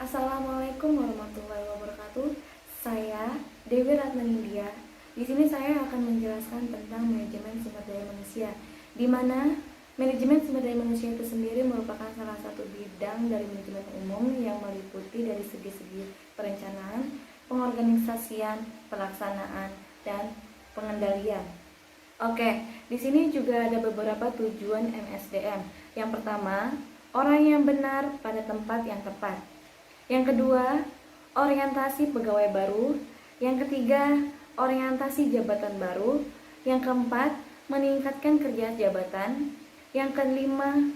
Assalamualaikum warahmatullahi wabarakatuh. Saya Dewi Ratnanindya. Di sini saya akan menjelaskan tentang manajemen sumber daya manusia, di mana manajemen sumber daya manusia itu sendiri merupakan salah satu bidang dari manajemen umum yang meliputi dari segi-segi perencanaan, pengorganisasian, pelaksanaan, dan pengendalian. Oke, di sini juga ada beberapa tujuan MSDM. Yang pertama, orang yang benar pada tempat yang tepat. Yang kedua, orientasi pegawai baru. Yang ketiga, orientasi jabatan baru. Yang keempat, meningkatkan kerja jabatan. Yang kelima,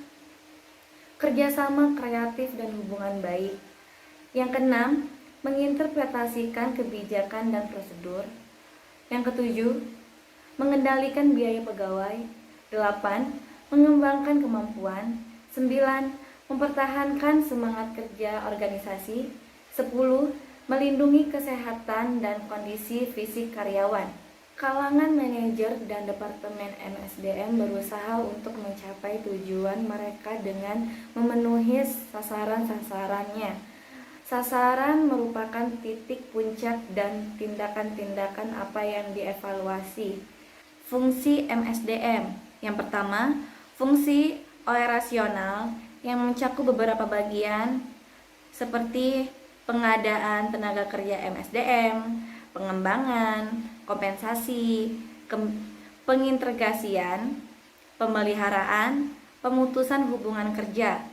kerjasama kreatif dan hubungan baik. Yang keenam, menginterpretasikan kebijakan dan prosedur. Yang ketujuh, mengendalikan biaya pegawai. 8. Mengembangkan kemampuan. 9. Mempertahankan semangat kerja organisasi. 10. Melindungi kesehatan dan kondisi fisik karyawan. Kalangan manajer dan departemen MSDM berusaha untuk mencapai tujuan mereka dengan memenuhi sasaran-sasarannya. Sasaran merupakan titik puncak dan tindakan-tindakan apa yang dievaluasi. Fungsi MSDM. Yang pertama, fungsi operasional yang mencakup beberapa bagian seperti pengadaan tenaga kerja MSDM, pengembangan, kompensasi, pengintegrasian, pemeliharaan, pemutusan hubungan kerja.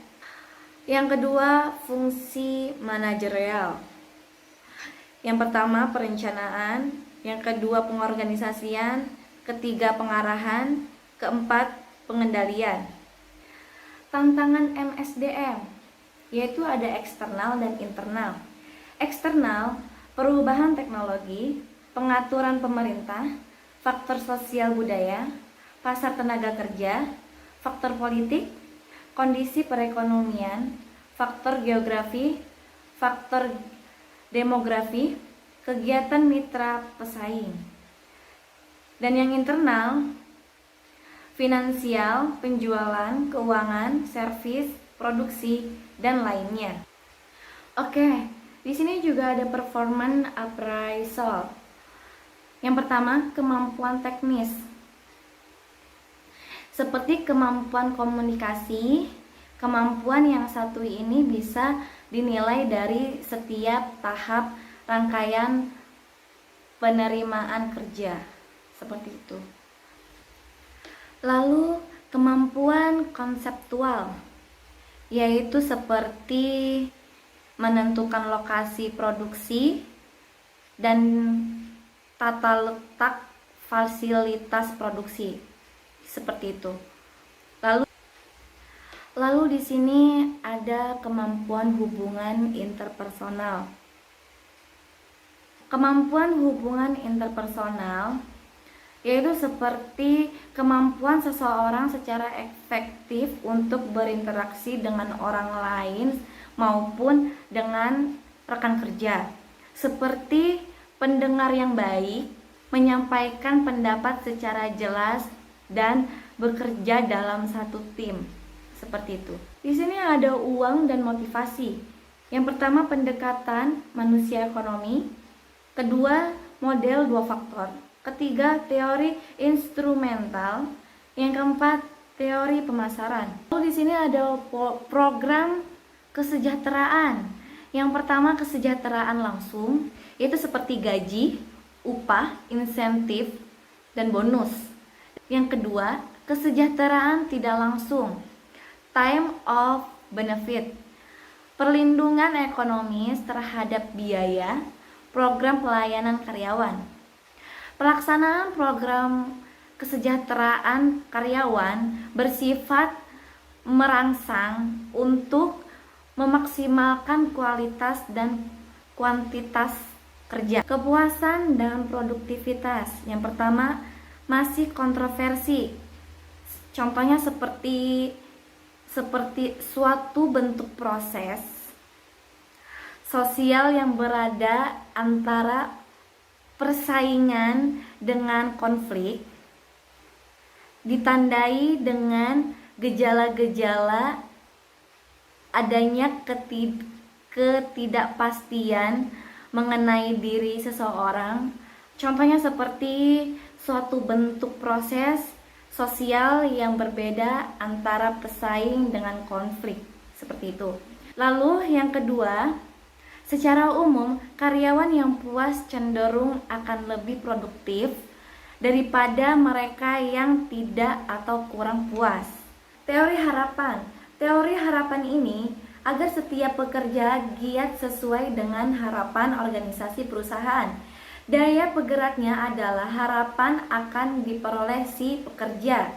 Yang kedua, fungsi manajerial. Yang pertama, perencanaan. Yang kedua, pengorganisasian. Ketiga, pengarahan. Keempat, pengendalian. Tantangan MSDM yaitu ada eksternal dan internal. Eksternal, perubahan teknologi, pengaturan pemerintah, faktor sosial budaya, pasar tenaga kerja, faktor politik, kondisi perekonomian, faktor geografi, faktor demografi, kegiatan mitra pesaing. Dan yang internal, finansial, penjualan, keuangan, servis, produksi, dan lainnya. Oke, di sini juga ada performance appraisal. Yang pertama, kemampuan teknis. Seperti kemampuan komunikasi, kemampuan yang satu ini bisa dinilai dari setiap tahap rangkaian penerimaan kerja. Seperti itu. Lalu kemampuan konseptual, yaitu seperti menentukan lokasi produksi dan tata letak fasilitas produksi. Seperti itu. Lalu di sini ada kemampuan hubungan interpersonal. Kemampuan hubungan interpersonal yaitu seperti kemampuan seseorang secara efektif untuk berinteraksi dengan orang lain maupun dengan rekan kerja, seperti pendengar yang baik, menyampaikan pendapat secara jelas, dan bekerja dalam satu tim. Seperti itu. Di sini ada uang dan motivasi. Yang pertama, pendekatan manusia ekonomi. Kedua, model dua faktor. Ketiga, teori instrumental. Yang keempat, teori pemasaran. Lalu di sini ada program kesejahteraan. Yang pertama, kesejahteraan langsung, yaitu seperti gaji, upah, insentif, dan bonus. Yang kedua, kesejahteraan tidak langsung, time of benefit, perlindungan ekonomis terhadap biaya, program pelayanan karyawan. Pelaksanaan program kesejahteraan karyawan bersifat merangsang untuk memaksimalkan kualitas dan kuantitas kerja. Kepuasan dan produktivitas. Yang pertama, masih kontroversi. Contohnya seperti suatu bentuk proses sosial yang berada antara persaingan dengan konflik, ditandai dengan gejala-gejala adanya ketidakpastian mengenai diri seseorang. Contohnya seperti suatu bentuk proses sosial yang berbeda antara pesaing dengan konflik, seperti itu. Lalu yang kedua, secara umum karyawan yang puas cenderung akan lebih produktif daripada mereka yang tidak atau kurang puas. Teori harapan ini agar setiap pekerja giat sesuai dengan harapan organisasi perusahaan. Daya penggeraknya adalah harapan akan diperoleh si pekerja.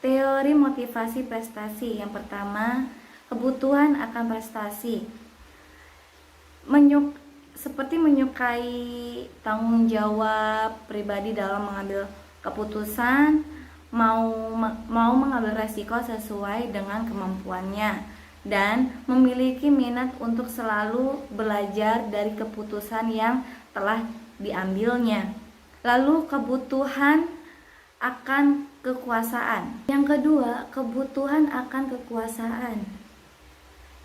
Teori motivasi prestasi. Yang pertama, kebutuhan akan prestasi. Seperti menyukai tanggung jawab pribadi dalam mengambil keputusan, mau mengambil resiko sesuai dengan kemampuannya, dan memiliki minat untuk selalu belajar dari keputusan yang telah diambilnya. Lalu kebutuhan akan kekuasaan. Yang kedua, kebutuhan akan kekuasaan,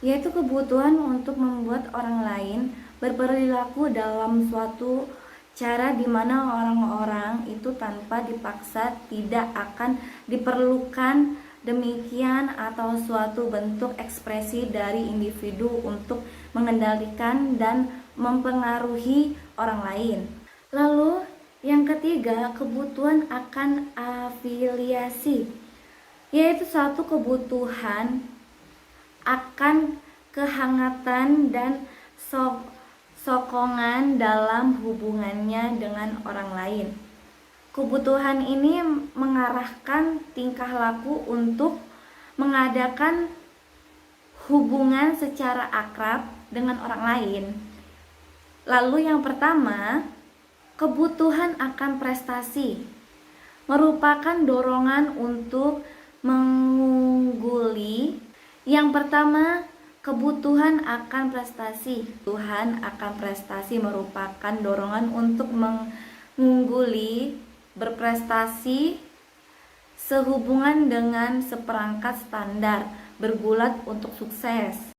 yaitu kebutuhan untuk membuat orang lain berperilaku dalam suatu cara di mana orang-orang itu tanpa dipaksa tidak akan diperlukan demikian, atau suatu bentuk ekspresi dari individu untuk mengendalikan dan mempengaruhi orang lain. Lalu yang ketiga, kebutuhan akan afiliasi, yaitu suatu kebutuhan akan kehangatan dan sokongan dalam hubungannya dengan orang lain. Kebutuhan ini mengarahkan tingkah laku untuk mengadakan hubungan secara akrab dengan orang lain. Lalu yang pertama, kebutuhan akan prestasi merupakan dorongan untuk mengungguli. Yang pertama, kebutuhan akan prestasi. Kebutuhan akan prestasi merupakan dorongan untuk mengungguli, berprestasi sehubungan dengan seperangkat standar, bergulat untuk sukses.